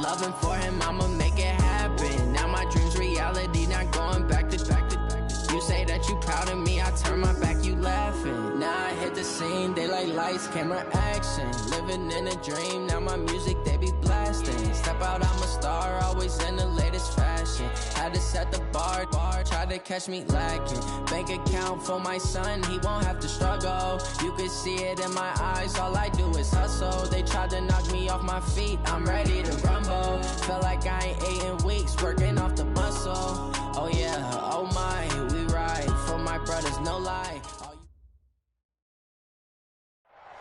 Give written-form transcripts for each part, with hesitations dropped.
loving for him, I'ma make it happen. Now my dream's reality, not going back to. You say that you proud of me, I turn my back, you laughing. Now I hit the scene, they like lights, camera, action. Living in a dream, now my music, they be blasting. Step out, I'm a star, always in the latest fashion. Had to set the bar, try to catch me lacking. Bank account for my son, he won't have to struggle. You can see it in my eyes, all I do is hustle. They tried to knock me off my feet, I'm ready to rumble. Felt like I ain't ate in weeks, working off the muscle. Oh yeah, oh my, we ride for my brothers, no lie.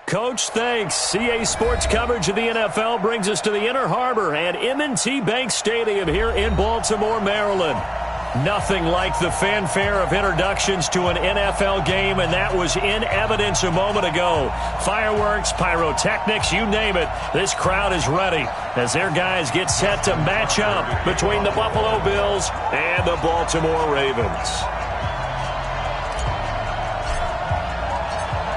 Coach, thanks. CA Sports coverage of the NFL brings us to the Inner Harbor and M&T Bank Stadium here in Baltimore, Maryland. Nothing like the fanfare of introductions to an NFL game, and that was in evidence a moment ago. Fireworks, pyrotechnics, you name it. This crowd is ready as their guys get set to match up between the Buffalo Bills and the Baltimore Ravens.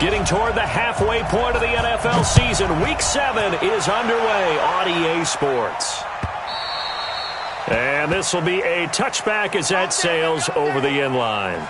Getting toward the halfway point of the NFL season, Week 7 is underway on EA Sports. And this will be a touchback as that sails over the end line.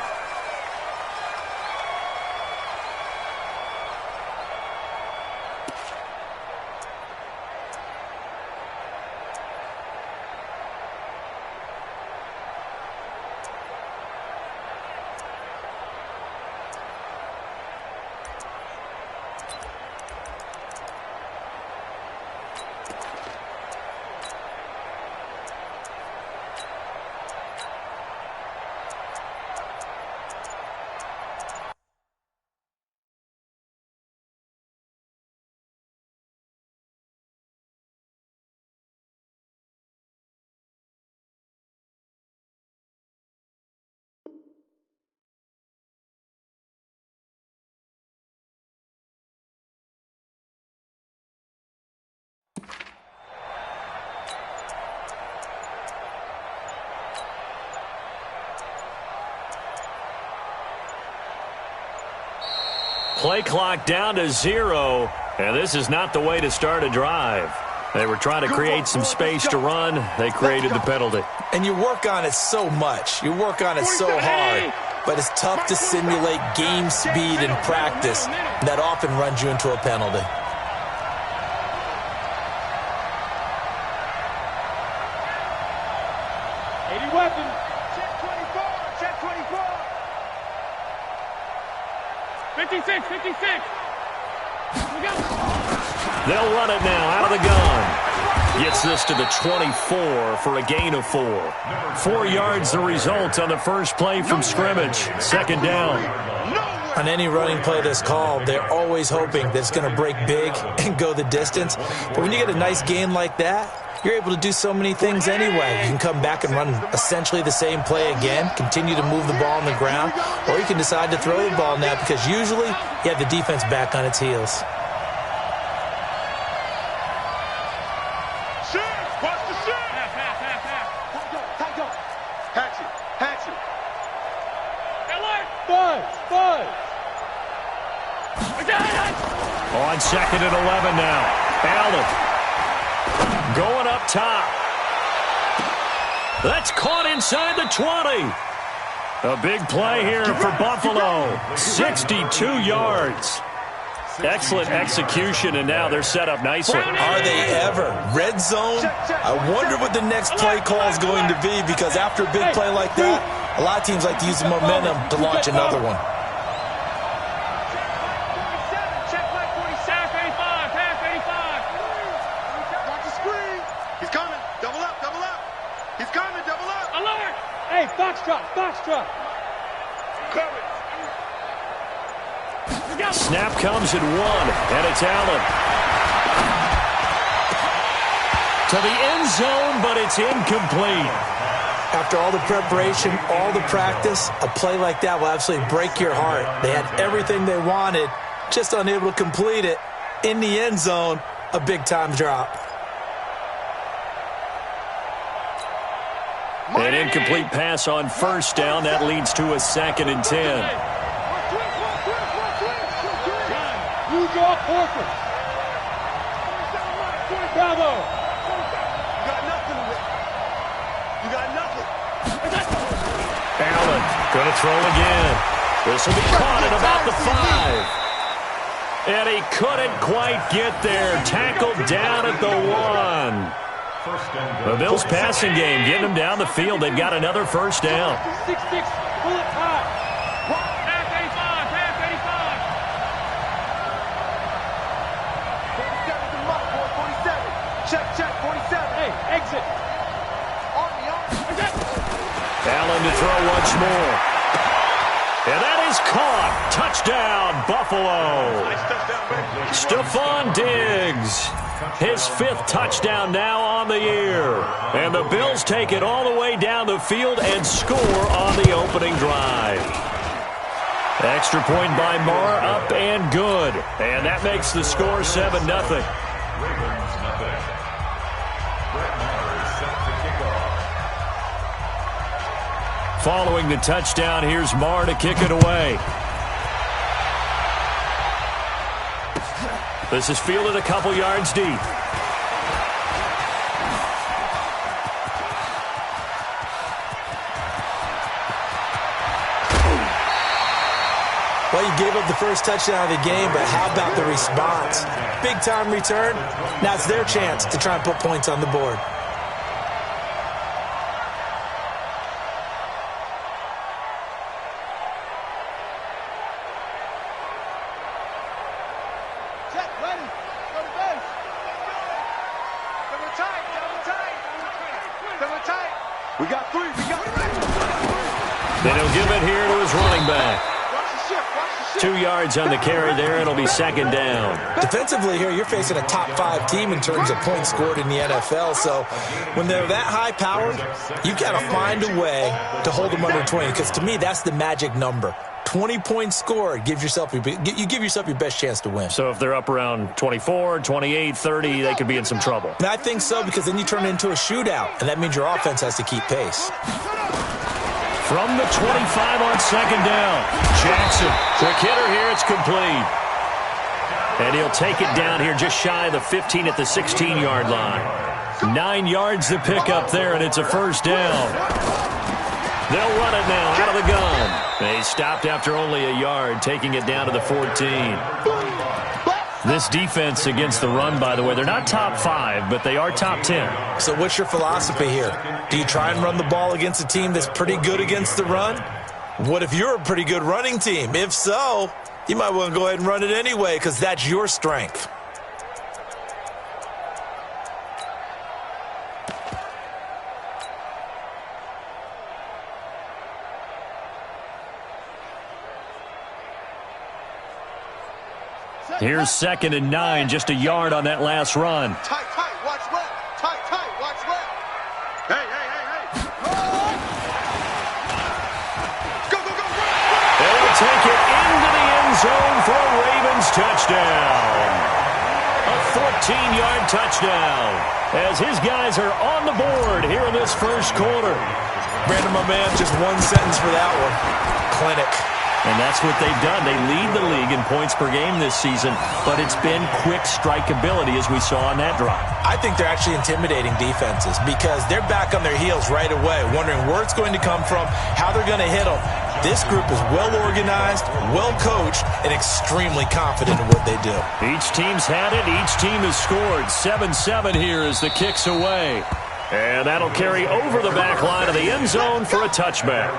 Play clock down to 0, and this is not the way to start a drive. They were trying to create some space to run. They created the penalty. And you work on it so much. You work on it so hard. But it's tough to simulate game speed in practice. That often runs you into a penalty. Weapon. Check 24. Check 24. 56. 56. We go. They'll run it now out of the gun. Gets this to the 24 for a gain of 4. 4 yards the result on the first play from scrimmage. Second down. On any running play that's called, they're always hoping that it's going to break big and go the distance. But when you get a nice gain like that, you're able to do so many things anyway. You can come back and run essentially the same play again, continue to move the ball on the ground, or you can decide to throw the ball now because usually you have the defense back on its heels. On second and 11 now. Allen going up top. That's caught inside the 20. A big play here for Buffalo. 62 yards. Excellent execution, and now they're set up nicely. Are they ever? Red zone? I wonder what the next play call is going to be, because after a big play like that, a lot of teams like to use the momentum to launch another one. Foxtrot. Snap comes at 1, and it's Allen. To the end zone, but it's incomplete. After all the preparation, all the practice, a play like that will absolutely break your heart. They had everything they wanted, just unable to complete it. In the end zone, a big-time drop. An incomplete pass on first down. That leads to a 2nd and 10. Bravo. Going to throw again. This will be caught at about the 5. And he couldn't quite get there. Tackled down at the 1. The Bills passing game getting them down the field. They've got another first down. 6-6, pull it high. Pass 85, pass 85. 47 to Muck, 47. Check, 47. Hey, exit. Allen to throw once more. And that is caught. Touchdown, Buffalo. Stephon Diggs. His 5th touchdown now on the year. And the Bills take it all the way down the field and score on the opening drive. Extra point by Marr, up and good. And that makes the score 7-0. Following the touchdown, here's Marr to kick it away. This is fielded a couple yards deep. Well, you gave up the first touchdown of the game, but how about the response? Big-time return. Now it's their chance to try and put points on the board. We got 3. Then he'll give it here to his running back. 2 yards on the carry there. It'll be 2nd down. Defensively here, you're facing a top 5 team in terms of points scored in the NFL. So when they're that high-powered, you've got to find a way to hold them under 20. Because to me, that's the magic number. 20 points scored, you give yourself your best chance to win. So if they're up around 24, 28, 30, they could be in some trouble. And I think so, because then you turn it into a shootout, and that means your offense has to keep pace. From the 25 on 2nd down, Jackson, quick hitter here, it's complete. And he'll take it down here just shy of the 15 at the 16-yard line. 9 yards to pick up there, and it's a first down. They'll run it now out of the gun. They stopped after only a yard, taking it down to the 14. This defense against the run, by the way, they're not top 5, but they are top 10. So what's your philosophy here? Do you try and run the ball against a team that's pretty good against the run? What if you're a pretty good running team? If so, you might want to go ahead and run it anyway, because that's your strength. Here's 2nd and 9, just a yard on that last run. Tight, watch left. Tight, watch left. Hey. Go. They will take it into the end zone for a Ravens touchdown. A 14-yard touchdown as his guys are on the board here in this first quarter. Brandon, my man, just one sentence for that one. Clinic. And that's what they've done. They lead the league in points per game this season, but it's been quick strikeability as we saw on that drive. I think they're actually intimidating defenses because they're back on their heels right away, wondering where it's going to come from, how they're going to hit them. This group is well-organized, well-coached, and extremely confident in what they do. Each team's had it. Each team has scored. 7-7 here as the kick's away. And that'll carry over the back line of the end zone for a touchback.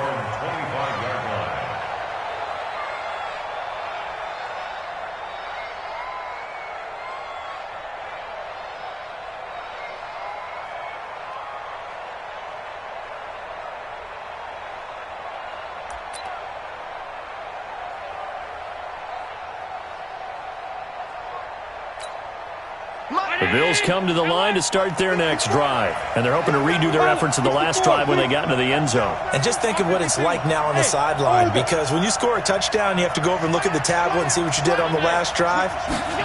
The Bills come to the line to start their next drive, and they're hoping to redo their efforts in the last drive when they got into the end zone. And just think of what it's like now on the sideline, because when you score a touchdown, you have to go over and look at the tablet and see what you did on the last drive.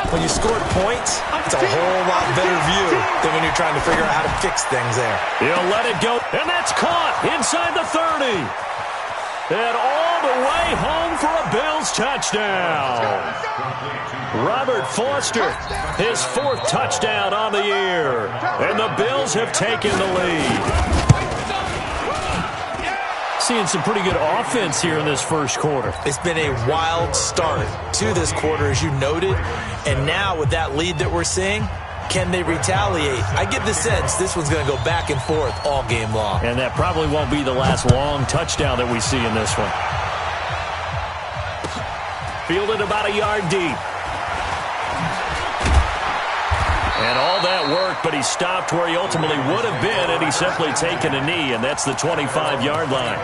When you scored points, it's a whole lot better view than when you're trying to figure out how to fix things there. He'll let it go, and that's caught inside the 30. And all the way home for a Bills touchdown. Robert Foster, his 4th touchdown on the year. And the Bills have taken the lead. seeing some pretty good offense here in this first quarter. It's been a wild start to this quarter, as you noted. And now with that lead that we're seeing, can they retaliate? I get the sense this one's going to go back and forth all game long. And that probably won't be the last long touchdown that we see in this one. Fielded about a yard deep. And all that work, but he stopped where he ultimately would have been, and he's simply taken a knee, and that's the 25-yard line.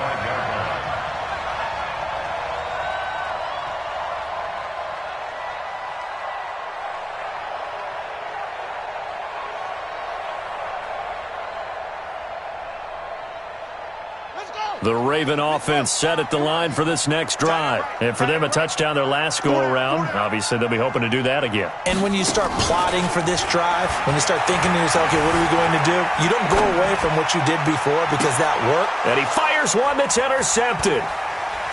The Raven offense set at the line for this next drive. And for them, a touchdown their last go-around. Obviously, they'll be hoping to do that again. And when you start plotting for this drive, when you start thinking to yourself, okay, what are we going to do? You don't go away from what you did before because that worked. And he fires one that's intercepted.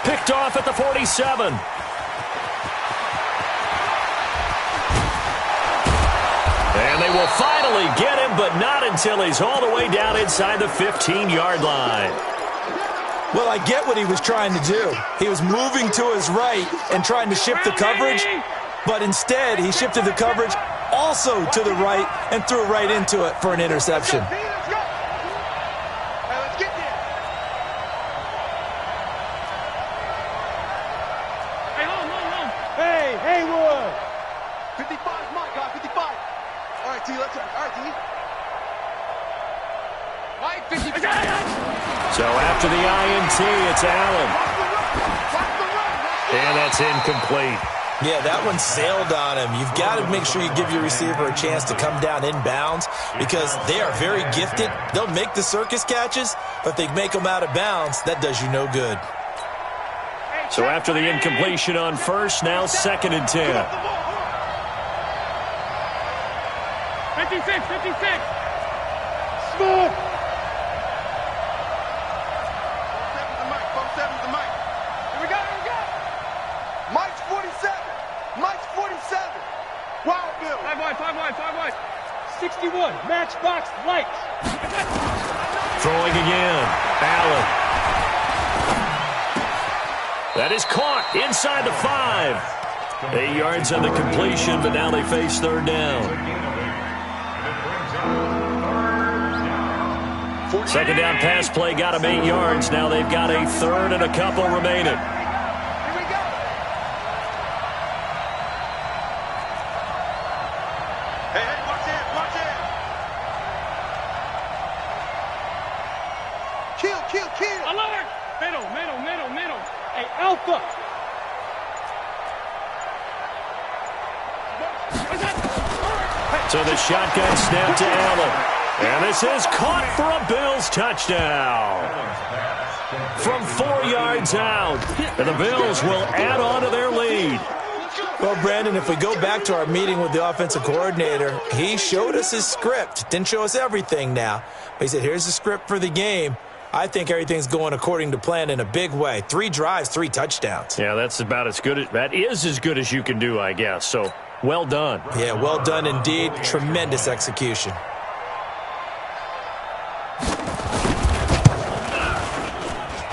Picked off at the 47. And they will finally get him, but not until he's all the way down inside the 15-yard line. Well, I get what he was trying to do. He was moving to his right and trying to shift the coverage, but instead he shifted the coverage also to the right and threw right into it for an interception. Let's go. Hey, let's get there. Hey, hold. Hey, Haywood. 55 is mine, guys, 55. All right, T, let's go. All right, T. Mike, 55. So after the INT, it's Allen. And that's incomplete. Yeah, that one sailed on him. You've got to make sure you give your receiver a chance to come down inbounds because they are very gifted. They'll make the circus catches, but if they make them out of bounds, that does you no good. So after the incompletion on first, now 2nd and 10. 56. Smooth. Wild Bill. 5 wide. 61. Matchbox lights. Throwing again. Allen. That is caught inside the 5. 8 yards on the completion, but now they face 3rd down. 2nd down pass play got them 8 yards. Now they've got a 3rd and a couple remaining. Kill. Alert. Middle. Hey, Alpha. So the shotgun snap to Allen. And this is caught for a Bills touchdown. From 4 yards out. And the Bills will add on to their lead. Well, Brandon, if we go back to our meeting with the offensive coordinator, he showed us his script. Didn't show us everything now. But he said, here's the script for the game. I think everything's going according to plan in a big way. 3 drives, 3 touchdowns. Yeah, that is as good as you can do, I guess. So, well done. Yeah, well done indeed. Tremendous execution.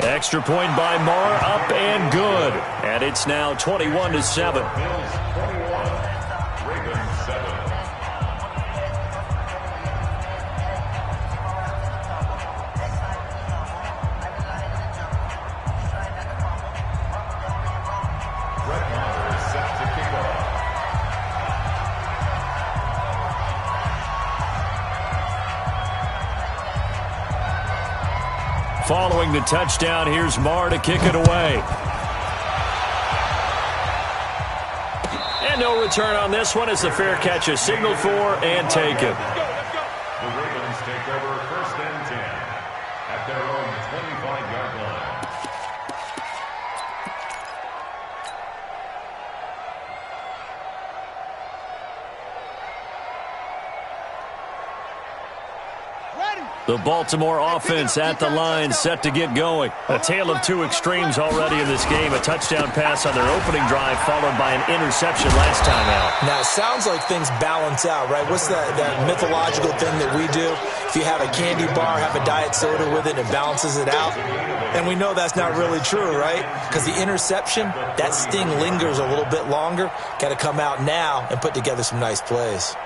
Extra point by Marr, up and good. And it's now 21-7. Following the touchdown, here's Marr to kick it away. And no return on this one as the fair catch is signaled for and taken. The Ravens take over 1st and 10 at their own 25-yard line. Ready. The Baltimore offense at the line, set to get going. A tale of two extremes already in this game. A touchdown pass on their opening drive, followed by an interception last time out. Now, it sounds like things balance out, right? What's that mythological thing that we do? If you have a candy bar, have a diet soda with it, it balances it out. And we know that's not really true, right? Because the interception, that sting lingers a little bit longer. Got to come out now and put together some nice plays.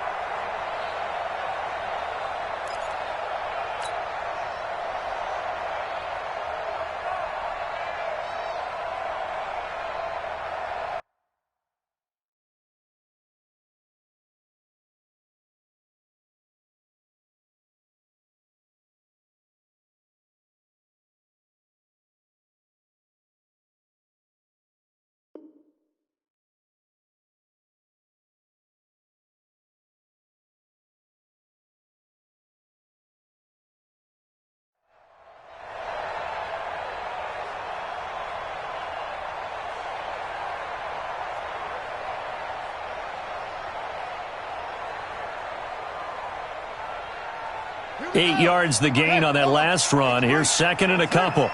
Eight yards the gain on that last run. Here's second and a couple.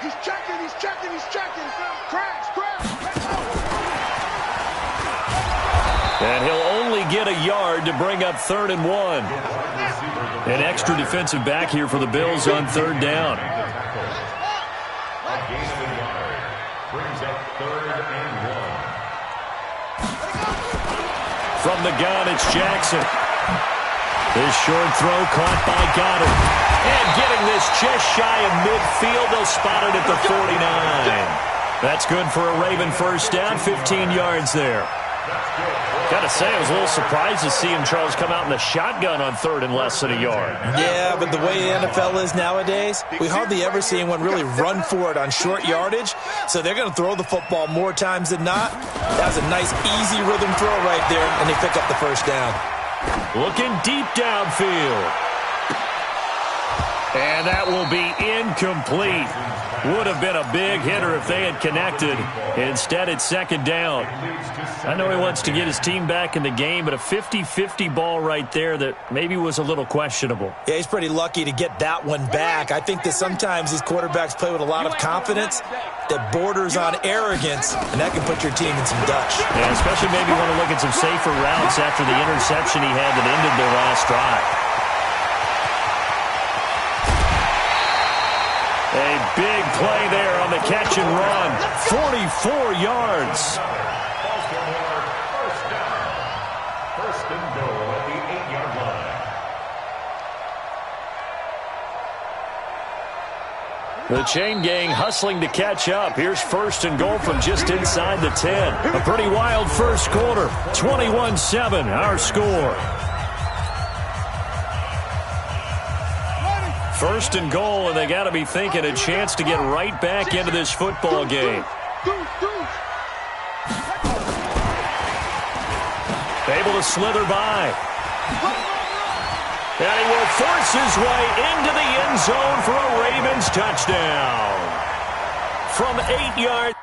He's checking. Crash. And he'll only get a yard to bring up 3rd and 1. An extra defensive back here for the Bills on 3rd down. A gain of a yard brings up 3rd and 1. From the gun, it's Jackson. This short throw caught by Goddard. And getting this just shy of midfield, they'll spot it at the 49. That's good for a Raven first down, 15 yards there. Got to say, I was a little surprised to see him, Charles, come out in the shotgun on 3rd and less than a yard. Yeah, but the way the NFL is nowadays, we hardly ever see anyone really run for it on short yardage. So they're going to throw the football more times than not. That was a nice, easy rhythm throw right there, and they pick up the first down. Looking deep downfield. And that will be incomplete. Would have been a big hitter if they had connected. Instead, it's 2nd down. I know he wants to get his team back in the game, but a 50-50 ball right there that maybe was a little questionable. Yeah, he's pretty lucky to get that one back. I think that sometimes these quarterbacks play with a lot of confidence that borders on arrogance, and that can put your team in some dutch. Yeah, especially maybe want to look at some safer routes after the interception he had that ended their last drive. A big play there on the catch and run. 44 yards. Baltimore first down. 1st and goal at the 8-yard line. The chain gang hustling to catch up. Here's 1st and goal from just inside the 10. A pretty wild first quarter. 21-7, our score. 1st and goal, and they got to be thinking a chance to get right back into this football game. Able to slither by. And he will force his way into the end zone for a Ravens touchdown. From 8 yards.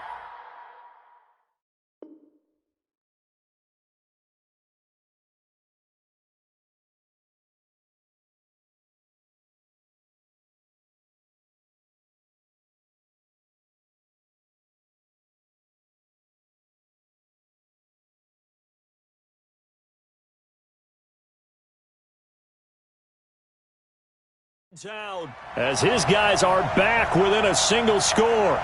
Out as his guys are back within a single score.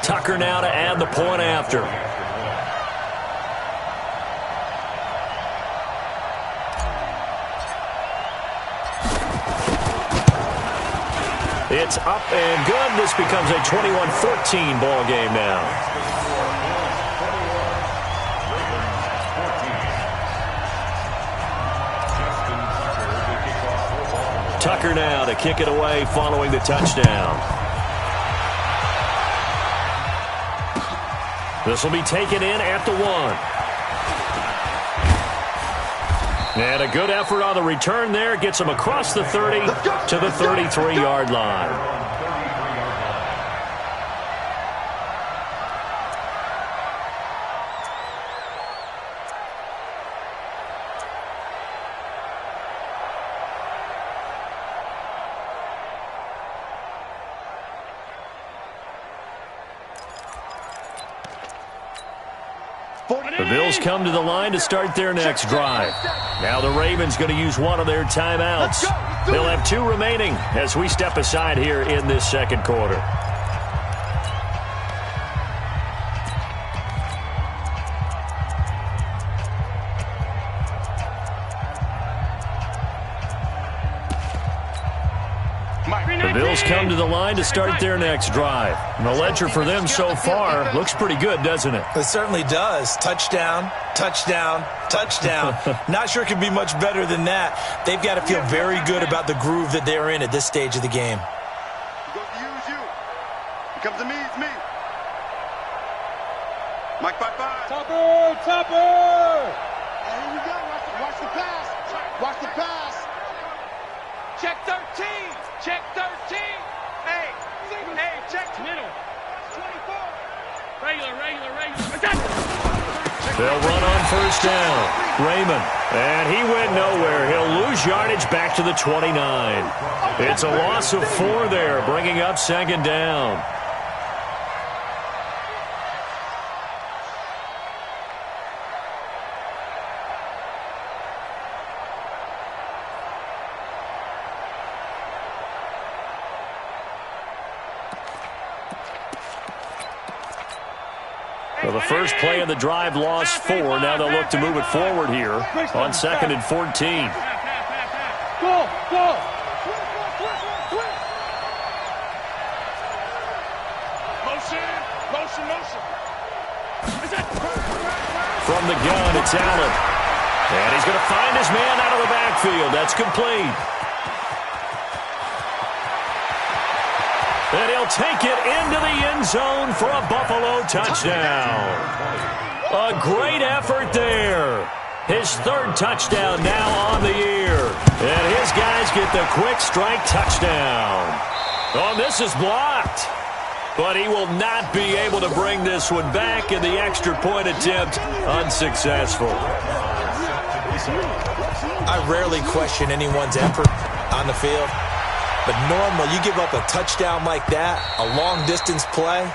Tucker now to add the point after. It's up and good. This becomes a 21-14 ball game now. Tucker now to kick it away following the touchdown. This will be taken in at the 1. And a good effort on the return there. Gets him across the 30 to the 33-yard line. The Bills come to the line to start their next drive. Now the Ravens going to use one of their timeouts. They'll have 2 remaining as we step aside here in this second quarter. The Bills come to the line to start their next drive. And the ledger for them so far looks pretty good, doesn't it? It certainly does. Touchdown, touchdown, touchdown. Not sure it could be much better than that. They've got to feel very good about the groove that they're in at this stage of the game. He goes to use you. He comes to me, it's me. Mike 5-5. Topper! Topper! And here we go. Watch the pass. Watch the pass. Check 13! Check 13! Hey! Hey, check middle. 24. Regular. They'll run on first down. Raymond. And he went nowhere. He'll lose yardage back to the 29. It's a loss of 4 there, bringing up second down. Well, the first play of the drive lost 4. Now they'll look to move it forward here on 2nd and 14. Go! Motion! From the gun, it's Allen. And he's going to find his man out of the backfield. That's complete. And he'll take it into the end zone for a Buffalo touchdown. A great effort there. His 3rd touchdown now on the year. And his guys get the quick strike touchdown. Oh, this is blocked. But he will not be able to bring this one back, and the extra point attempt unsuccessful. I rarely question anyone's effort on the field. But normally, you give up a touchdown like that, a long-distance play,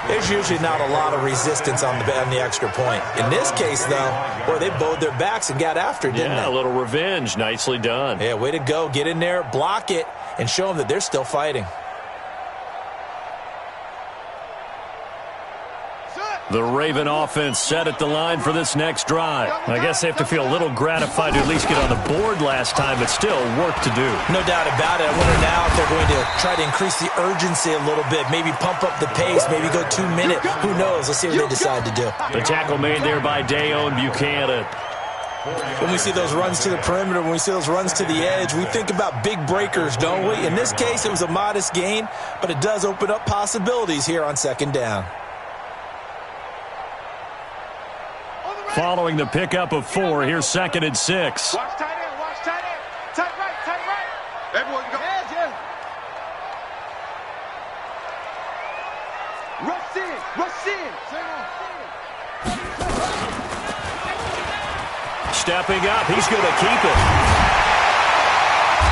there's usually not a lot of resistance on the extra point. In this case, though, boy, they bowed their backs and got after it, didn't they? Yeah, a little revenge. Nicely done. Yeah, way to go. Get in there, block it, and show them that they're still fighting. The Raven offense set at the line for this next drive. I guess they have to feel a little gratified to at least get on the board last time, but still work to do. No doubt about it. I wonder now if they're going to try to increase the urgency a little bit, maybe pump up the pace, maybe go 2 minute. Who knows? Let's see what they decide to do. The tackle made there by Dayon Buchanan. When we see those runs to the perimeter, when we see those runs to the edge, we think about big breakers, don't we? In this case, it was a modest gain, but it does open up possibilities here on 2nd down. Following the pickup of 4, here's 2nd and 6. Watch tight end. Watch tight end. Tight right. Everyone go. Yeah. Rush in. Stepping up, he's going to keep it.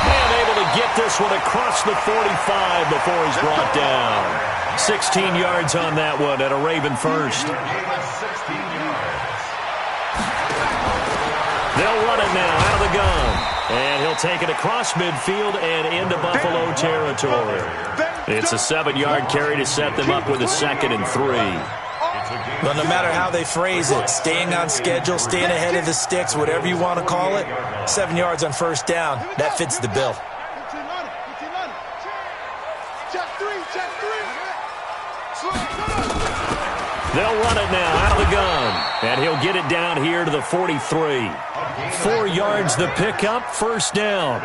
And able to get this one across the 45 before he's brought down. 16 yards on that one at a Raven first. They'll run it now out of the gun. And he'll take it across midfield and into Buffalo territory. It's a 7-yard carry to set them up with a 2nd and 3. Well, no matter how they phrase it, staying on schedule, staying ahead of the sticks, whatever you want to call it, 7 yards on first down, that fits the bill. They'll run it now out of the gun. And he'll get it down here to the 43. 4 yards the pickup, first down.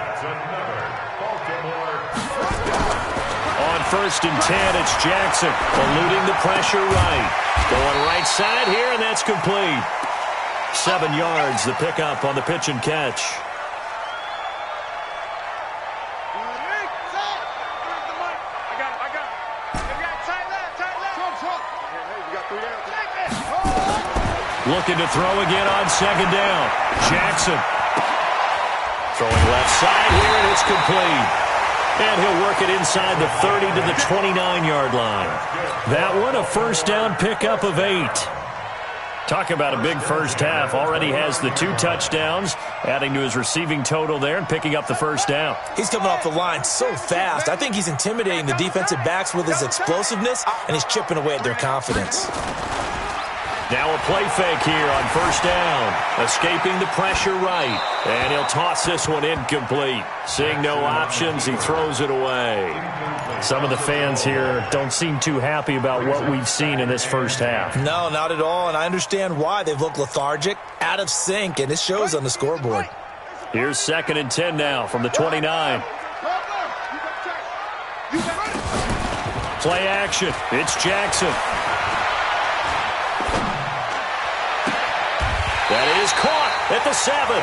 On 1st and 10, it's Jackson eluding the pressure right. Going right side here, and that's complete. 7 yards the pickup on the pitch and catch. Looking to throw again on 2nd down. Jackson. Throwing left side here, and it's complete. And he'll work it inside the 30 to the 29-yard line. That one, a first down pickup of 8. Talk about a big first half. Already has the 2 touchdowns, adding to his receiving total there and picking up the first down. He's coming off the line so fast. I think he's intimidating the defensive backs with his explosiveness, and he's chipping away at their confidence. Now a play fake here on first down. Escaping the pressure right. And he'll toss this one incomplete. Seeing no options, he throws it away. Some of the fans here don't seem too happy about what we've seen in this first half. No, not at all, and I understand why. They've looked lethargic, out of sync, and it shows on the scoreboard. Here's 2nd and 10 now from the 29. Play action. It's Jackson. That is caught at the 7.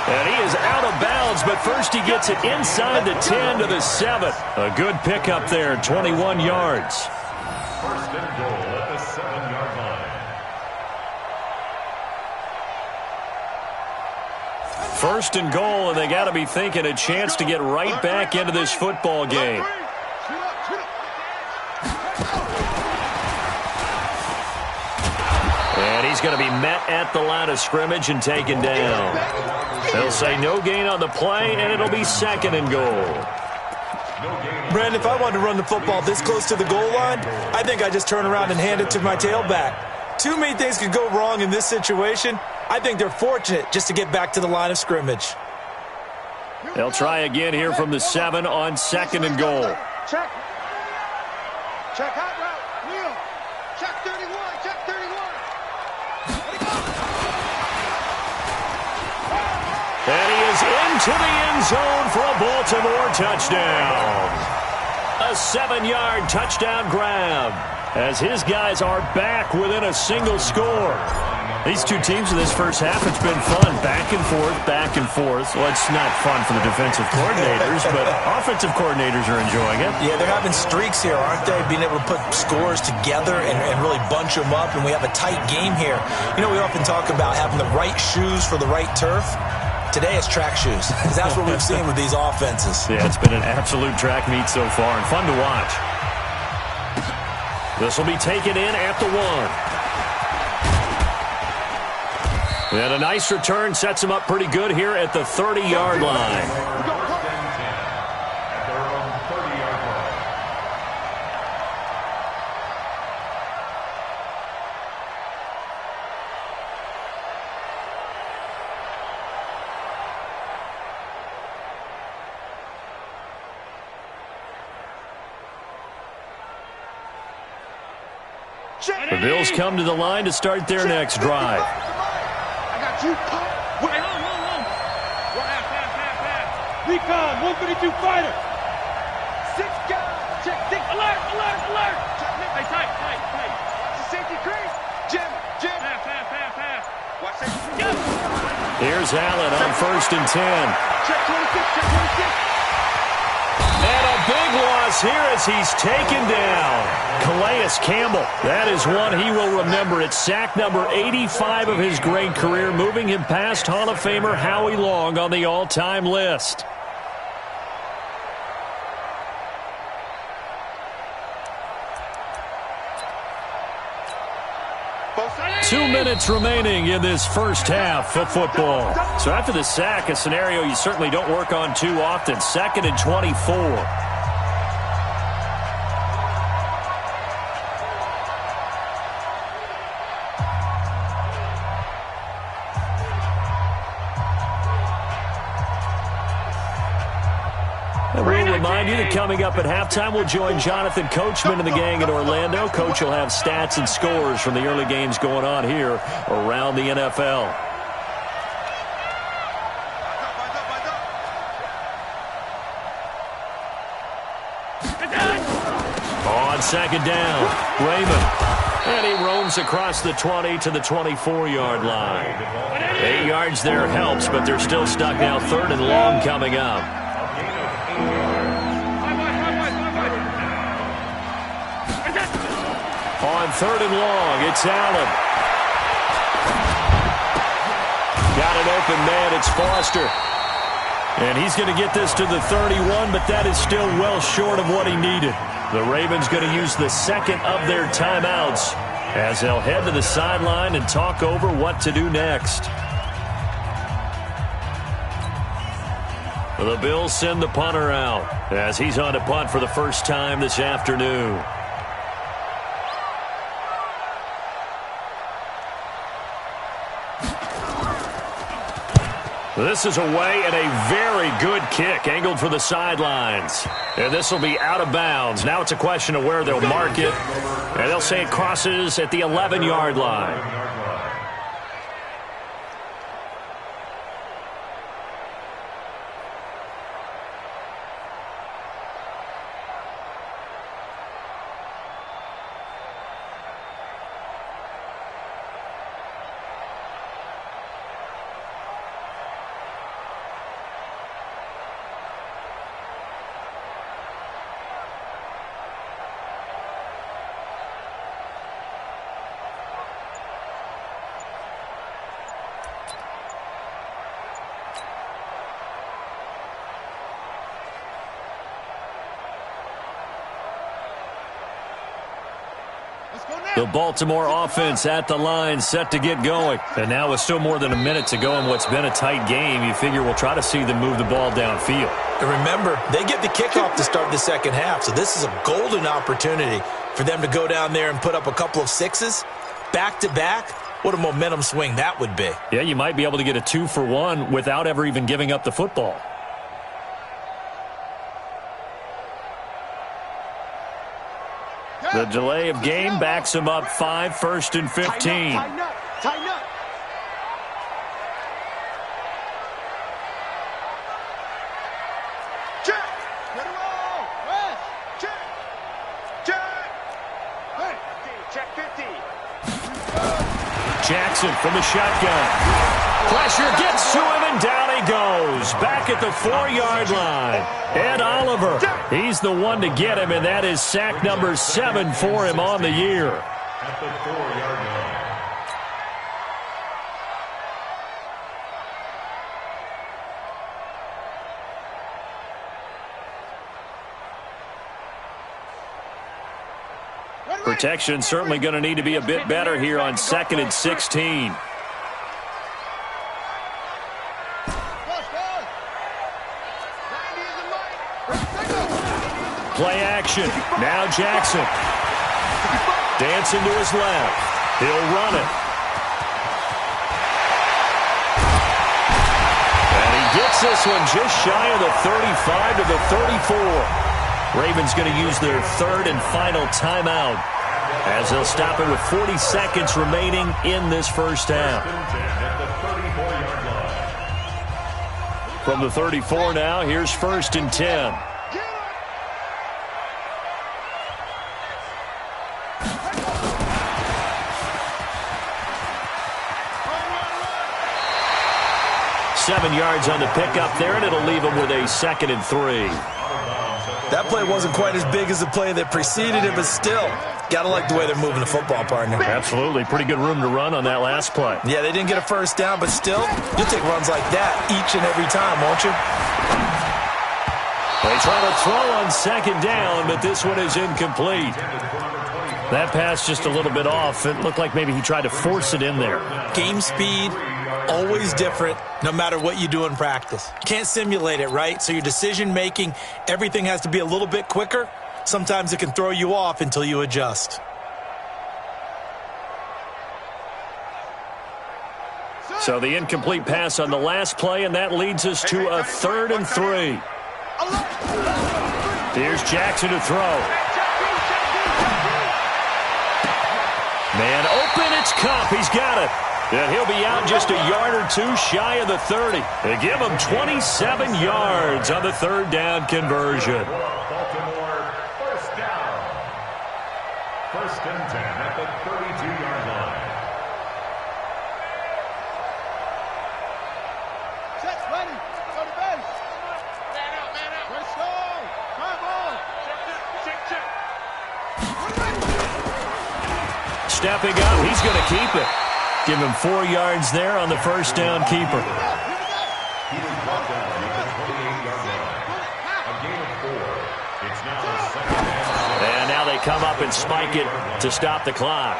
And he is out of bounds, but first he gets it inside the 10 to the 7. A good pickup there, 21 yards. First and goal at the 7-yard line. First and goal, and they got to be thinking a chance to get right back into this football game. And he's going to be met at the line of scrimmage and taken down. They'll say no gain on the play, and it'll be 2nd and goal. Brandon, if I wanted to run the football this close to the goal line, I think I just turn around and hand it to my tailback. Too many things could go wrong in this situation. I think they're fortunate just to get back to the line of scrimmage. They'll try again here from the 7 on 2nd and goal. Check. Check hot route. Wheel. Check 31. Check 31. And he is into the end zone for a Baltimore touchdown. A 7-yard touchdown grab as his guys are back within a single score. These two teams in this first half, it's been fun. Back and forth, back and forth. Well, it's not fun for the defensive coordinators, but offensive coordinators are enjoying it. Yeah, they're having streaks here, aren't they? Being able to put scores together and really bunch them up, and we have a tight game here. You know, we often talk about having the right shoes for the right turf. Today it's track shoes, because that's what we've seen with these offenses. Yeah, it's been an absolute track meet so far, and fun to watch. This will be taken in at the 1. And a nice return sets him up pretty good here at the 30-yard line. At their own 30-yard line. The Bills come to the line to start their next drive. I got you. Wait, hold. Pass. Recon, 152 fighter. 6 guys. Check 6. Alert. Hey, tight. Safety crease. Jim. Pass. Watch that. Go. Here's Allen on 1st and 10. Check 26. And a big loss here as he's taken down. Calais Campbell, that is one he will remember. It's sack number 85 of his great career, moving him past Hall of Famer Howie Long on the all-time list. Two minutes remaining in this first half of football. So after the sack, a scenario you certainly don't work on too often. 2nd and 24. We'll remind you that coming up at halftime, we'll join Jonathan Coachman and the gang in Orlando. Coach will have stats and scores from the early games going on here around the NFL. On 2nd down, Raymond. And he roams across the 20 to the 24-yard line. 8 yards there helps, but they're still stuck now. 3rd and long coming up. On 3rd and long, it's Allen. Got an open man, it's Foster. And he's going to get this to the 31, but that is still well short of what he needed. The Ravens going to use the 2nd of their timeouts as they'll head to the sideline and talk over what to do next. The Bills send the punter out as he's on to punt for the first time this afternoon. This is away and a very good kick angled for the sidelines. And this will be out of bounds. Now it's a question of where they'll mark it. And they'll say it crosses at the 11-yard line. The Baltimore offense at the line, set to get going. And now with still more than a minute to go in what's been a tight game, you figure we'll try to see them move the ball downfield. And remember, they get the kickoff to start the second half, so this is a golden opportunity for them to go down there and put up a couple of sixes back-to-back. What a momentum swing that would be. Yeah, you might be able to get a 2-for-1 without ever even giving up the football. The delay of game backs him up 5, 1st and 15. Tighten up. Tighten up. Check. Let it roll. West. Check. Check. Hey. Check 50. Jackson from the shotgun. Pressure gets to him, and down he goes. Back at the 4-yard line. Ed Oliver, he's the one to get him, and that is sack number 7 for him on the year. At the 4-yard line. Protection certainly going to need to be a bit better here on 2nd and 16. Play action. Now Jackson. Dancing to his left. He'll run it. And he gets this one just shy of the 35 to the 34. Ravens going to use their 3rd and final timeout as they'll stop it with 40 seconds remaining in this first half. From the 34 now, here's 1st and 10. Seven yards on the pickup there, and it'll leave him with a 2nd and 3. That play wasn't quite as big as the play that preceded it, but still, gotta like the way they're moving the football, partner. Absolutely. Pretty good room to run on that last play. Yeah, they didn't get a first down, but still, you'll take runs like that each and every time, won't you? They try to throw on 2nd down, but this one is incomplete. That pass just a little bit off. It looked like maybe he tried to force it in there. Game speed, always different, no matter what you do in practice. You can't simulate it, right? So your decision-making, everything has to be a little bit quicker. Sometimes it can throw you off until you adjust. So the incomplete pass on the last play, and that leads us to a 3rd and 3. Here's Jackson to throw. Man open, it's Cup. He's got it. And he'll be out just a yard or 2 shy of the 30. They give him 27 yards on the 3rd down conversion. Baltimore, 1st down. 1st and 10 at the 32-yard line. Set's ready. Go to base. Man out, man out. Let's go. Come on. Check, check. Stepping up, he's going to keep it. Give him 4 yards there on the 1st down keeper. He was brought down at the 28-yard line. A gain of 4. It's now 2nd and 7. And now they come up and spike it to stop the clock.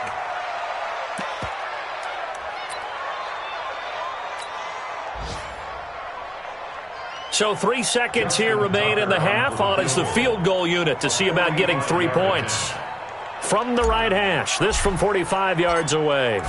So 3 seconds here remain in the half. On is the field goal unit to see about getting 3 points. From the right hash, this from 45 yards away.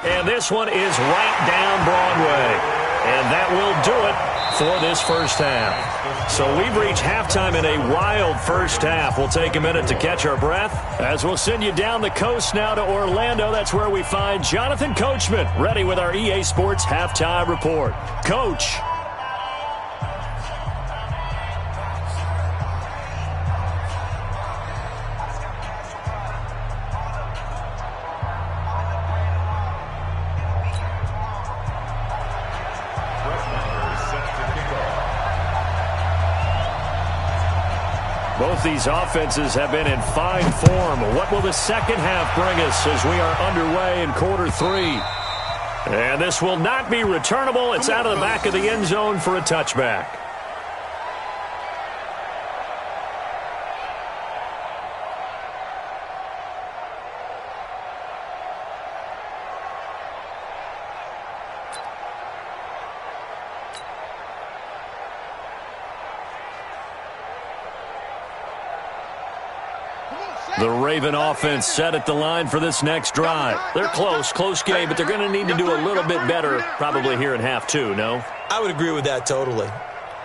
And this one is right down Broadway. And that will do it for this first half. So we've reached halftime in a wild first half. We'll take a minute to catch our breath as we'll send you down the coast now to Orlando. That's where we find Jonathan Coachman ready with our EA Sports Halftime Report. Coach. Both these offenses have been in fine form. What will the second half bring us as we are underway in quarter 3? And this will not be returnable. It's out of the back of the end zone for a touchback. The Raven offense set at the line for this next drive. They're close game, but they're going to need to do a little bit better probably here in half 2, no? I would agree with that totally.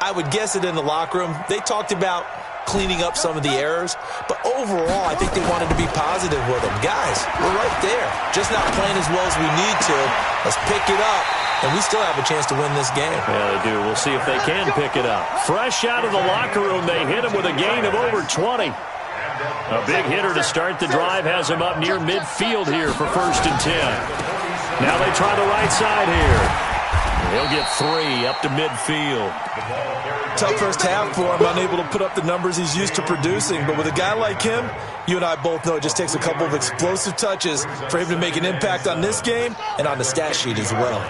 I would guess it in the locker room. They talked about cleaning up some of the errors, but overall, I think they wanted to be positive with them. Guys, we're right there. Just not playing as well as we need to. Let's pick it up, and we still have a chance to win this game. Yeah, they do. We'll see if they can pick it up. Fresh out of the locker room, they hit him with a gain of over 20. A big hitter to start the drive has him up near midfield here for 1st and 10. Now they try the right side here. He'll get 3 up to midfield. Tough first half for him, unable to put up the numbers he's used to producing. But with a guy like him, you and I both know it just takes a couple of explosive touches for him to make an impact on this game and on the stat sheet as well.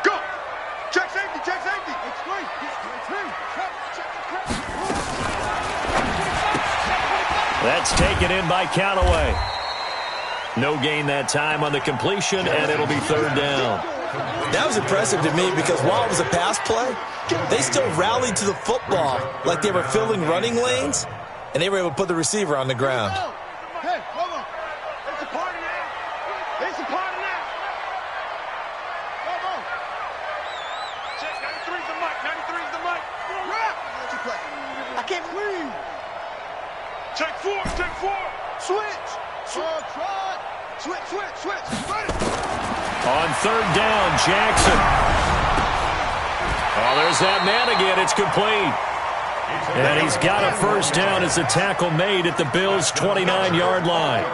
Go! Check safety, check safety! It's great! That's taken in by Callaway. No gain that time on the completion, and it'll be 3rd down. That was impressive to me because while it was a pass play, they still rallied to the football like they were filling running lanes, and they were able to put the receiver on the ground. Hey, hold on. It's a party now. It's a party now. Come on. Check, 93's the mic. 93's the mic. I can't breathe. Check 4, check 4. Switch. Try. Switch. Ready. On 3rd down, Jackson. Oh, there's that man again. It's complete. And he's got a 1st down as the tackle made at the Bills' 29-yard line.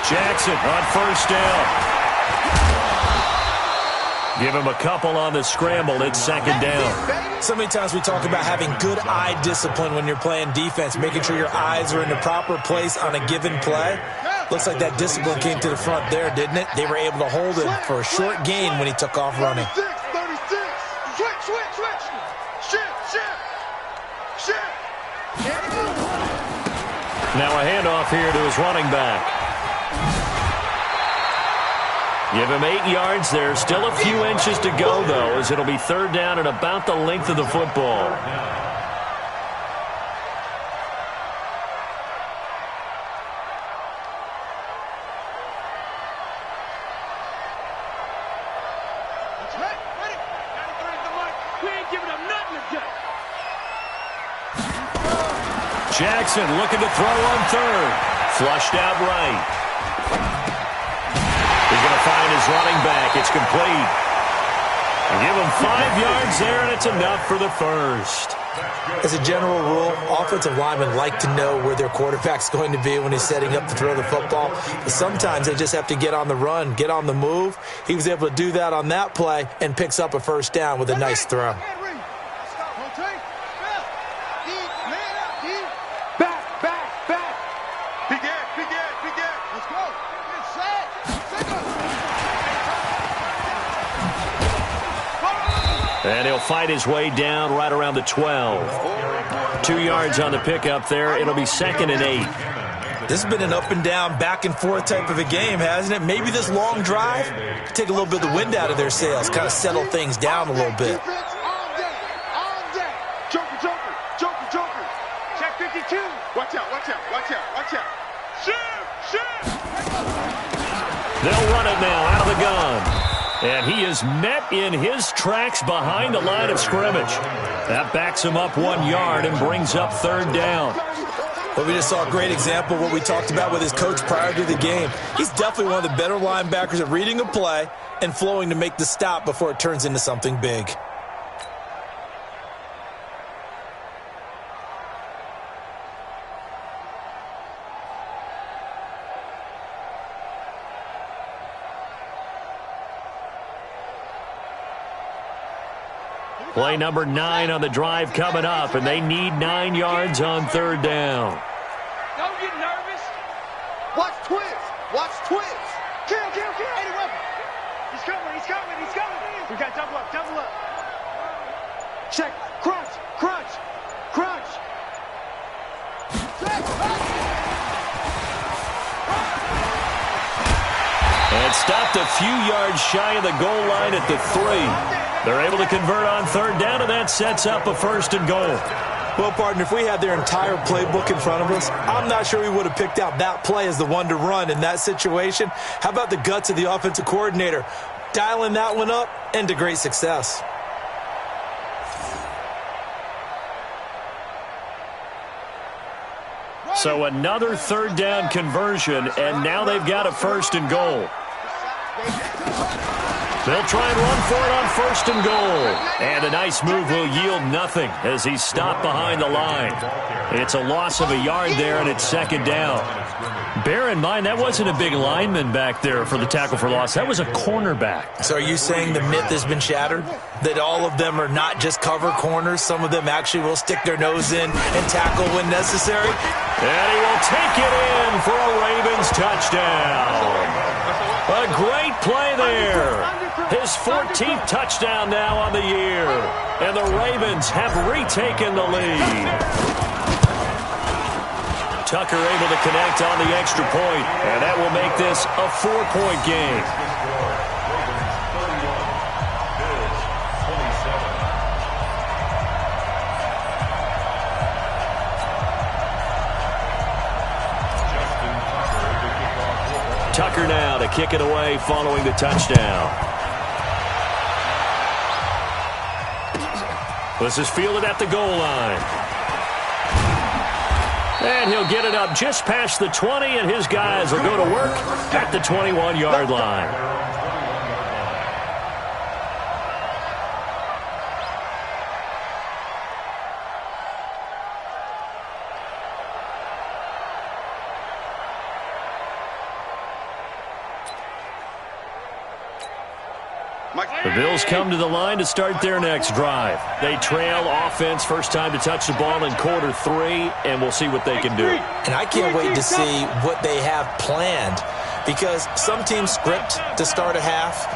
Jackson on 1st down. Give him a couple on the scramble. It's 2nd down. So many times we talk about having good eye discipline when you're playing defense, making sure your eyes are in the proper place on a given play. Looks like that discipline came to the front there, didn't it? They were able to hold him for a short gain when he took off running. 36. Switch. Shift. Now a handoff here to his running back. Give him 8 yards there. Still a few inches to go, though, as it'll be 3rd down and about the length of the football. Jackson looking to throw on 3rd. Flushed out right. He's going to find his running back. It's complete. Give him 5 yards there, and it's enough for the 1st. As a general rule, offensive linemen like to know where their quarterback's going to be when he's setting up to throw the football. But sometimes they just have to get on the run, get on the move. He was able to do that on that play and picks up a 1st down with a nice throw. And he'll fight his way down right around the 12. 2 yards on the pickup there. It'll be 2nd and 8. This has been an up and down, back and forth type of a game, hasn't it? Maybe this long drive take a little bit of the wind out of their sails, kind of settle things down a little bit. All day. Joker. Check 52. Watch out. Shoot. They'll run it now out of the gun. And he is met in his tracks behind the line of scrimmage. That backs him up 1 yard and brings up third down. Well, we just saw a great example of what we talked about with his coach prior to the game. He's definitely one of the better linebackers at reading a play and flowing to make the stop before it turns into something big. Play number 9 on the drive coming up, and they need 9 yards on third down. Don't get nervous. Watch twins. Kill. Any weapon. He's coming. We got double up. Check. Crunch. And stopped a few yards shy of the goal line at the 3. They're able to convert on third down, and that sets up a first and goal. Well, partner, if we had their entire playbook in front of us, I'm not sure we would have picked out that play as the one to run in that situation. How about the guts of the offensive coordinator? Dialing that one up and to great success. So another third down conversion, and now they've got a first and goal. They'll try and run for it on first and goal. And a nice move will yield nothing as he's stopped behind the line. It's a loss of a yard there, and it's second down. Bear in mind, that wasn't a big lineman back there for the tackle for loss. That was a cornerback. So are you saying the myth has been shattered? That all of them are not just cover corners? Some of them actually will stick their nose in and tackle when necessary? And he will take it in for a Ravens touchdown. A great play there. His 14th touchdown now on the year. And the Ravens have retaken the lead. Tucker able to connect on the extra point, and that will make this a 4-point game. Tucker now to kick it away following the touchdown. This is fielded at the goal line. And he'll get it up just past the 20, and his guys will go to work at the 21-yard line. The Bills come to the line to start their next drive. They trail offense first time to touch the ball in quarter 3, and we'll see what they can do. And I can't wait to see what they have planned, because some teams script to start a half.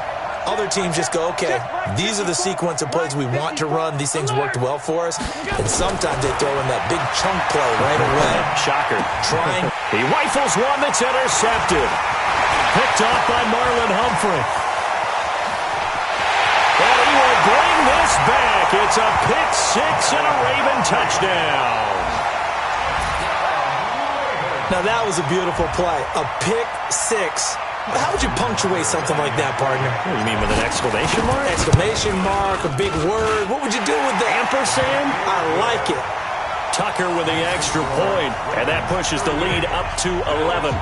Other teams just go, okay, these are the sequence of plays we want to run. These things worked well for us. And sometimes they throw in that big chunk play right away. Shocker. Trying. He rifles one that's intercepted. Picked off by Marlon Humphrey. And he will bring this back. It's a pick 6 and a Raven touchdown. Now that was a beautiful play. A pick 6. How would you punctuate something like that, partner? What do you mean, with an exclamation mark? Exclamation mark, a big word. What would you do with that? Ampersand? I like it. Tucker with the extra point, and that pushes the lead up to 11.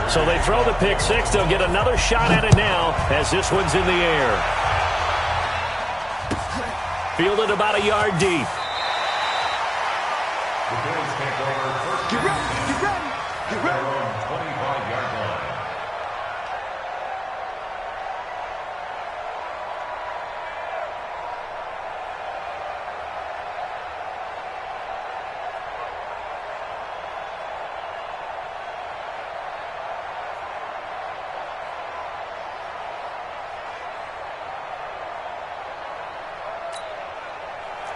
So they throw the pick 6. They'll get another shot at it now as this one's in the air. Fielded about a yard deep. The Bills take over first. Get ready. 25-yard line.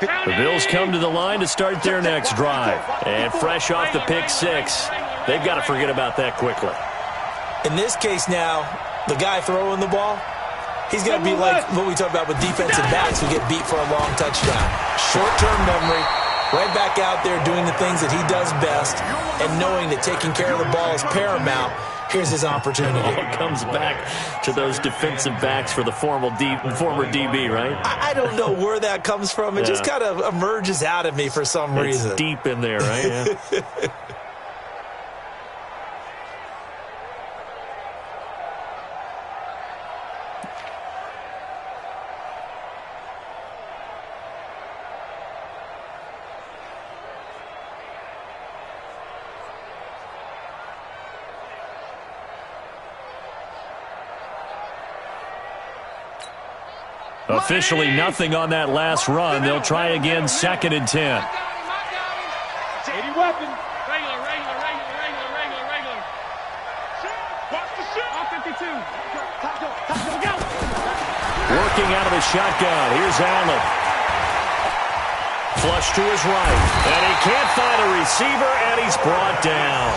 The Bills come to the line to start their next drive. And fresh off the pick six, they've got to forget about that quickly. In this case now, the guy throwing the ball, he's going to be like what we talk about with defensive backs who get beat for a long touchdown. Short-term memory, right back out there doing the things that he does best, and knowing that taking care of the ball is paramount. Here's his opportunity. It all comes back to those defensive backs for the former DB, right? I don't know where that comes from. It just kind of emerges out of me for some reason. It's deep in there, right? Yeah. Officially nothing on that last run. They'll try again, 2nd and 10. 80 weapon. Regular. Watch the shit. All 52. Working out of the shotgun. Here's Allen. Flush to his right. And he can't find a receiver, and he's brought down.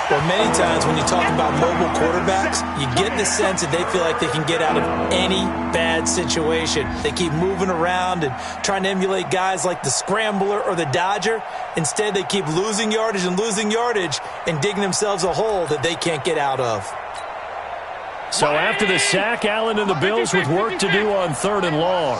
Well, many times when you talk about mobile quarterbacks, you get the sense that they feel like they can get out of any bad situation. They keep moving around and trying to emulate guys like the Scrambler or the Dodger. Instead, they keep losing yardage and digging themselves a hole that they can't get out of. So after the sack, Allen and the Bills with work to do on 3rd and long.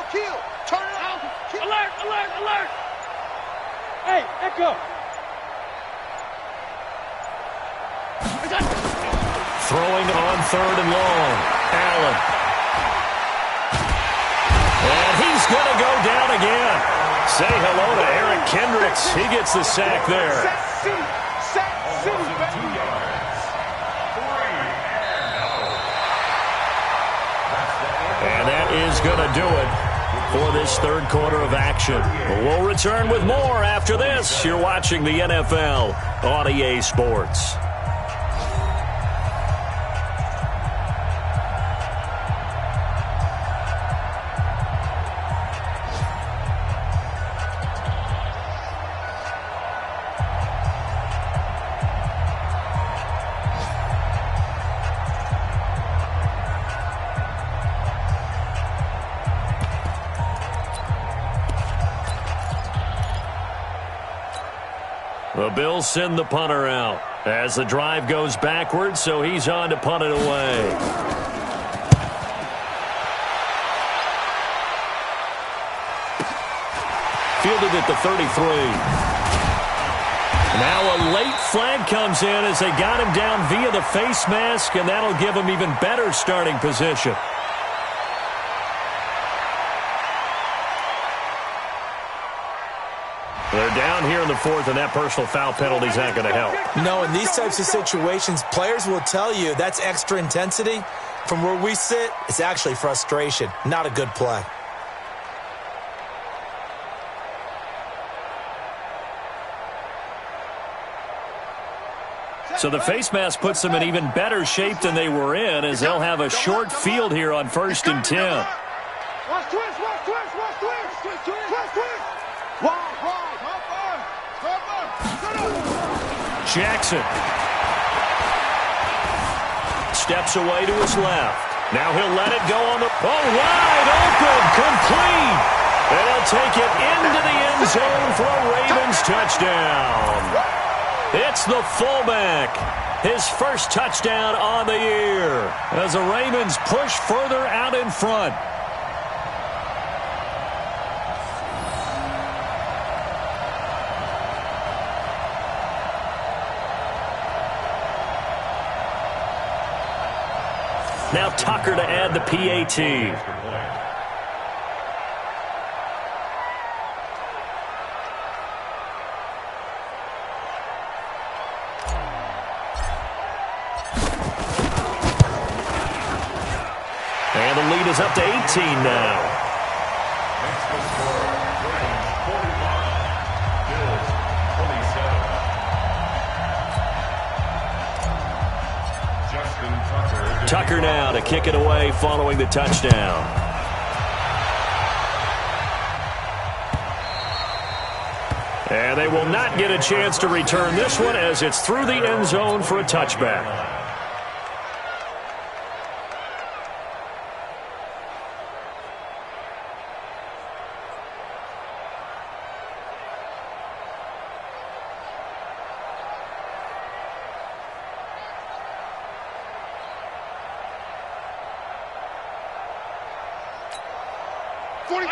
Kill. Turn it out. Alert. Hey, Echo. Throwing on 3rd and long. Allen. And he's going to go down again. Say hello to Eric Kendricks. He gets the sack there. Sack City, baby. 2 yards. 3 and out. And that is going to do it for this third quarter of action. We'll return with more after this. You're watching the NFL on EA Sports. The Bills send the punter out as the drive goes backwards, so he's on to punt it away. Fielded at the 33. Now a late flag comes in as they got him down via the face mask, and that'll give him even better starting position. They're down here in the 4th, and that personal foul penalty is not going to help. No, in these types of situations, players will tell you that's extra intensity. From where we sit, it's actually frustration. Not a good play. So the face mask puts them in even better shape than they were in, as they'll have a short field here on 1st and 10. Watch twist. Jackson steps away to his left. Now he'll let it go on the wide open, complete. And he'll take it into the end zone for a Ravens touchdown. It's the fullback. His first touchdown on the year as the Ravens push further out in front. Now Tucker to add the PAT. And the lead is up to 18 now. Next to score, Ravens 45, Bills 27. Tucker now to kick it away following the touchdown. And they will not get a chance to return this one as it's through the end zone for a touchback.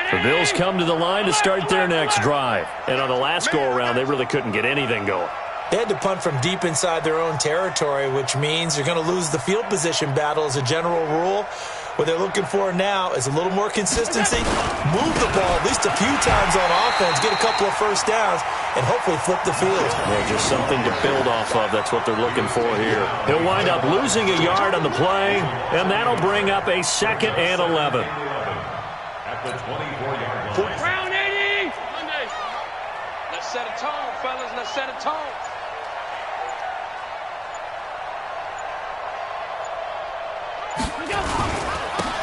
The Bills come to the line to start their next drive. And on the last go-around, they really couldn't get anything going. They had to punt from deep inside their own territory, which means you're going to lose the field position battle as a general rule. What they're looking for now is a little more consistency, move the ball at least a few times on offense, get a couple of first downs, and hopefully flip the field. Yeah, just something to build off of. That's what they're looking for here. He'll wind up losing a yard on the play, and that'll bring up a 2nd and 11. At the 24-yard line. Round 80. Let's set a tone, fellas. Let's set a tone.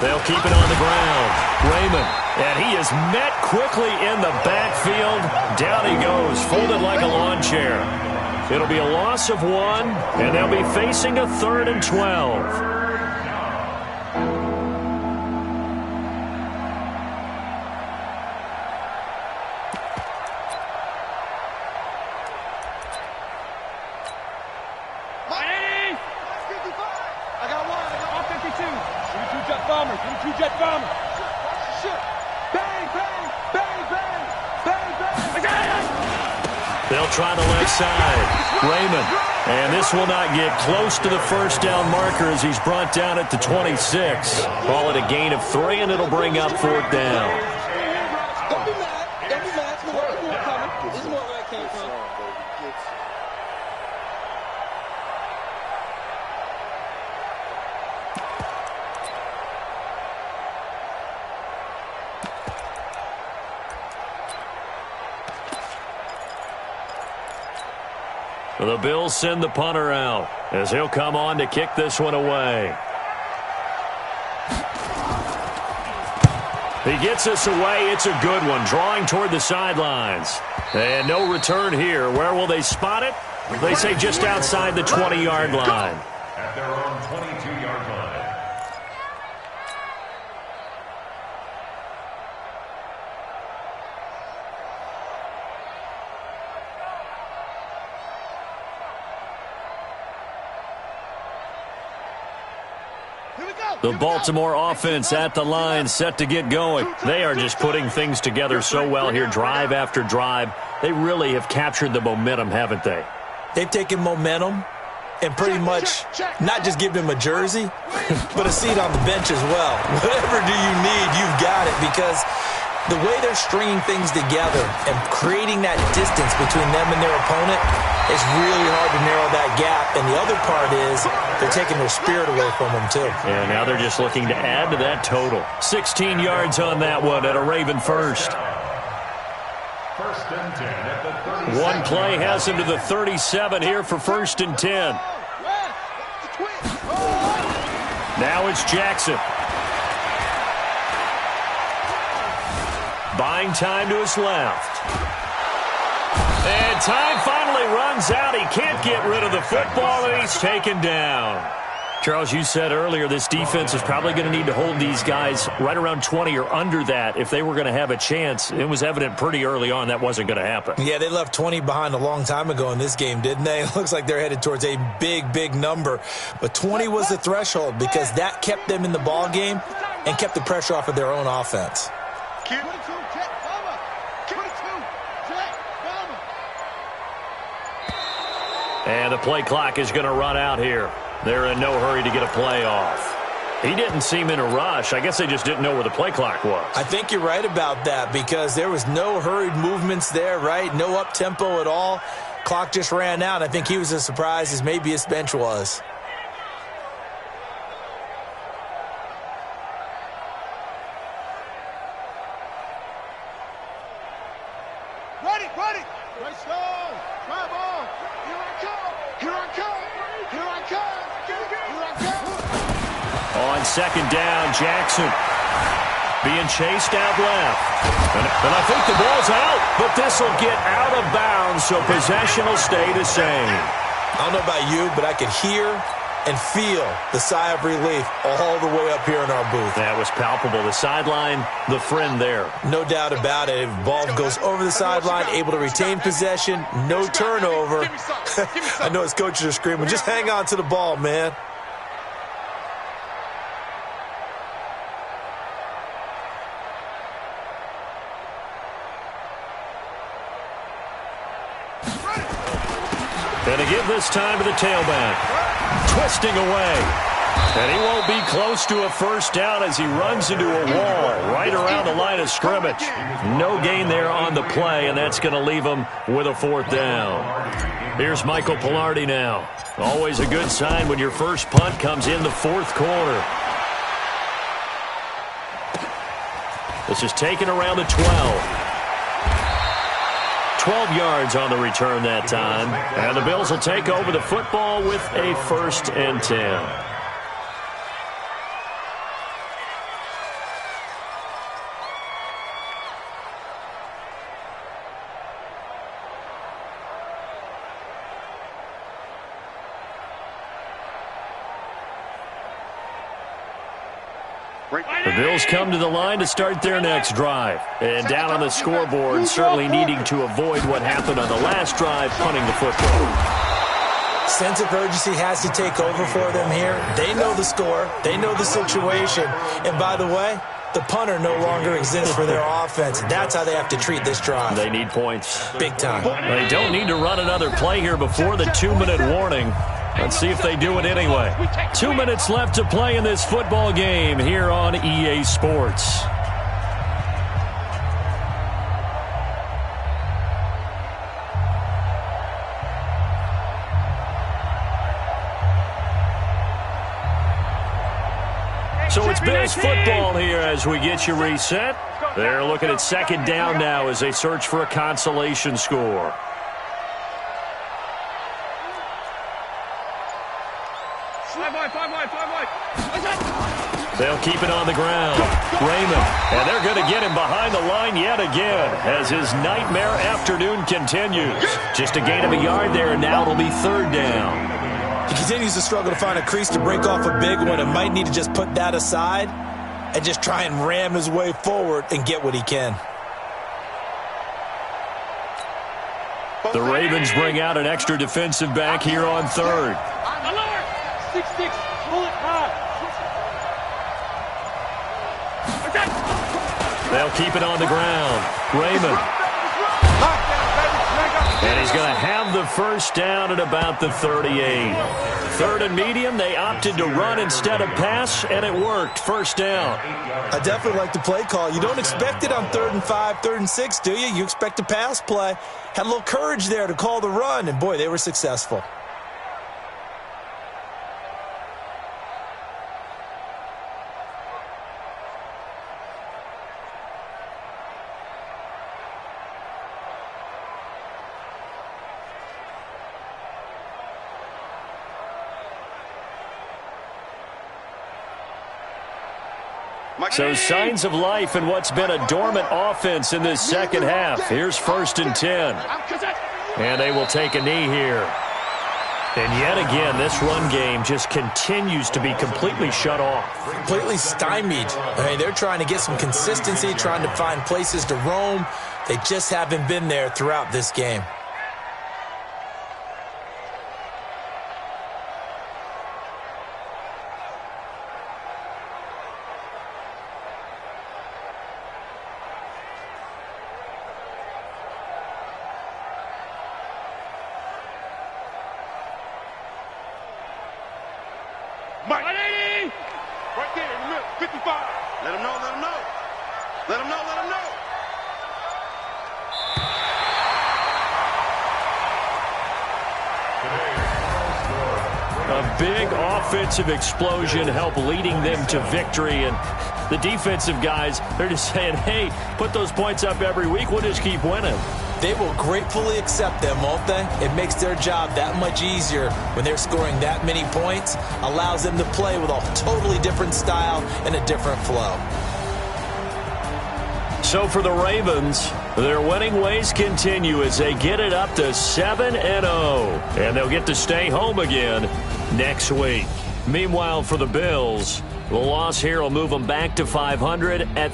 They'll keep it on the ground. Raymond, and he is met quickly in the backfield. Down he goes, folded like a lawn chair. It'll be a loss of 1, and they'll be facing a 3rd and 12. They'll try the left side. Raymond. And this will not get close to the first down marker as he's brought down at the 26. Call it a gain of 3, and it'll bring up 4th down. Don't be mad. Don't be mad. There's more coming. This is more where I came from. The Bills send the punter out as he'll come on to kick this one away. He gets us away. It's a good one, drawing toward the sidelines. And no return here. Where will they spot it? They say just outside the 20-yard line. At their own 22-yard line. The Baltimore offense at the line, set to get going. They are just putting things together so well here, drive after drive. They really have captured the momentum, haven't they? They've taken momentum and pretty much not just given him a jersey, but a seat on the bench as well. Whatever do you need, you've got it, because the way they're stringing things together and creating that distance between them and their opponent, it's really hard to narrow that gap. And the other part is they're taking their spirit away from them, too. And now they're just looking to add to that total. 16 yards on that one at a Raven first. 1st and 10 at the 37. One play has him to the 37 here for 1st and 10. Now it's Jackson. Buying time to his left. And time finally runs out. He can't get rid of the football, and he's taken down. Charles, you said earlier this defense is probably going to need to hold these guys right around 20 or under that if they were going to have a chance. It was evident pretty early on that wasn't going to happen. Yeah, they left 20 behind a long time ago in this game, didn't they? It looks like they're headed towards a big, big number. But 20 was the threshold because that kept them in the ball game and kept the pressure off of their own offense. And the play clock is going to run out here. They're in no hurry to get a play off. He didn't seem in a rush. I guess they just didn't know where the play clock was. I think you're right about that because there was no hurried movements there, right? No up-tempo at all. Clock just ran out. I think he was as surprised as maybe his bench was. Ready, ready. Let's go. Try ball. Here I come. Here I come. Here I come. Here I come. On second down, Jackson being chased out left. And I think the ball's out, but this will get out of bounds, so possession will stay the same. I don't know about you, but I could hear and feel the sigh of relief all the way up here in our booth. That was palpable. The sideline, the friend there. No doubt about it. If the ball goes over the sideline, able to retain possession, no turnover. I know his coaches are screaming, just hang on to the ball, man. And to give this time to the tailback. Twisting away. And he won't be close to a first down as he runs into a wall right around the line of scrimmage. No gain there on the play, and that's going to leave him with a fourth down. Here's Michael Pilardi now. Always a good sign when your first punt comes in the fourth quarter. This is taken around the 12. 12 yards on the return that time. And the Bills will take over the football with a 1st and 10. The Bills come to the line to start their next drive. And down on the scoreboard, certainly needing to avoid what happened on the last drive, punting the football. Sense of urgency has to take over for them here. They know the score. They know the situation. And by the way, the punter no longer exists for their offense. That's how they have to treat this drive. They need points. Big time. They don't need to run another play here before the 2-minute warning. Let's see if they do it anyway. 2 minutes left to play in this football game here on EA Sports. So it's Bills football here as we get you reset. They're looking at second down now as they search for a consolation score. They'll keep it on the ground. Raymond, and they're going to get him behind the line yet again as his nightmare afternoon continues. Just a gain of a yard there, and now it'll be 3rd down. He continues to struggle to find a crease to break off a big one and might need to just put that aside and just try and ram his way forward and get what he can. The Ravens bring out an extra defensive back here on 3rd. 6-6, pull it high. They'll keep it on the ground. Raymond. And he's going to have the first down at about the 38. 3rd and medium, they opted to run instead of pass, and it worked. First down. I definitely like the play call. You don't expect it on 3rd and 5, 3rd and 6, do you? You expect a pass play. Had a little courage there to call the run, and boy, they were successful. So signs of life in what's been a dormant offense in this second half. Here's 1st and 10. And they will take a knee here. And yet again, this run game just continues to be completely shut off. Completely stymied. I mean, they're trying to get some consistency, trying to find places to roam. They just haven't been there throughout this game. Mike. Right there in the middle. 55. Let him know, let him know. Let him know, let him know. A big offensive explosion helped leading them to victory. And the defensive guys, they're just saying, hey, put those points up every week. We'll just keep winning. They will gratefully accept them, won't they? It makes their job that much easier when they're scoring that many points. Allows them to play with a totally different style and a different flow. So for the Ravens, their winning ways continue as they get it up to 7-0. And they'll get to stay home again next week. Meanwhile, for the Bills, the loss here will move them back to 500 at